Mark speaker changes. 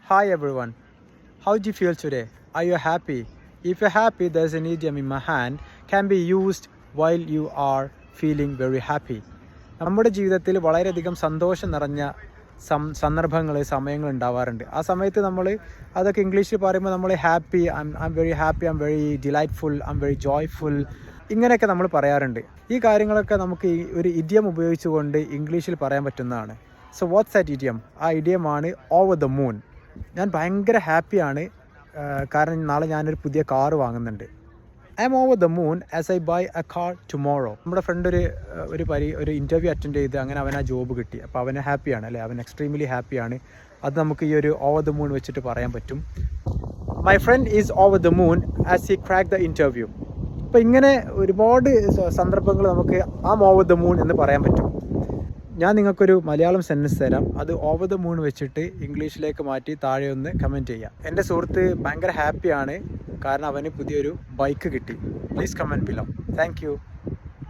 Speaker 1: Hi everyone, how do you feel today? Are you happy? If you're happy, there's an idiom in my hand can be used while you are feeling very happy. നമ്മുടെ ജീവിതത്തിൽ വളരെയധികം സന്തോഷം നിറഞ്ഞ സമയങ്ങൾ ഉണ്ടാവാറുണ്ട്. ആ സമയത്ത് നമ്മൾ അതൊക്കെ ഇംഗ്ലീഷിൽ പറയുമ്പോൾ നമ്മൾ happy, I very happy, I very delightful, I very joyful, ഇങ്ങനെയൊക്കെ നമ്മൾ പറയാറുണ്ട്. ഈ കാര്യങ്ങളൊക്കെ നമുക്ക് ഒരു ഇഡിയം ഉപയോഗിച്ചുകൊണ്ട് ഇംഗ്ലീഷിൽ പറയാൻ പറ്റുന്നതാണ്. So what's that idiom? ആ ഇഡിയമാണ് ഓവർ ദ മൂൺ. ഞാൻ ഭയങ്കര ഹാപ്പിയാണ്, കാരണം നാളെ ഞാനൊരു പുതിയ കാറ് വാങ്ങുന്നുണ്ട്. I am over the moon as I buy a car tomorrow. നമ്മുടെ ഫ്രണ്ട് ഒരു ഇൻ്റർവ്യൂ അറ്റൻഡ് ചെയ്ത് അങ്ങനെ അവൻ ആ ജോബ് കിട്ടി. അപ്പോൾ അവന് ഹാപ്പിയാണ് അല്ലേ, അവൻ എക്സ്ട്രീംലി ഹാപ്പിയാണ്. അത് നമുക്ക് ഈ ഒരു ഓവർ ദ മൂൺ വെച്ചിട്ട് പറയാൻ പറ്റും. My friend is over the moon as he crack the interview. അപ്പോൾ ഇങ്ങനെ ഒരുപാട് സന്ദർഭങ്ങൾ നമുക്ക് ആം ഓവർ ദ മൂൺ എന്ന് പറയാൻ പറ്റും. ഞാൻ നിങ്ങൾക്കൊരു മലയാളം സെൻറ്റൻസ് തരാം, അത് ഓവർ ദ മൂൺ വെച്ചിട്ട് ഇംഗ്ലീഷിലേക്ക് മാറ്റി താഴെ ഒന്ന് കമൻറ്റ് ചെയ്യാം. എൻ്റെ സുഹൃത്ത് ഭയങ്കര ഹാപ്പിയാണ്, കാരണം അവന് പുതിയൊരു ബൈക്ക് കിട്ടി. Please comment below. Thank you.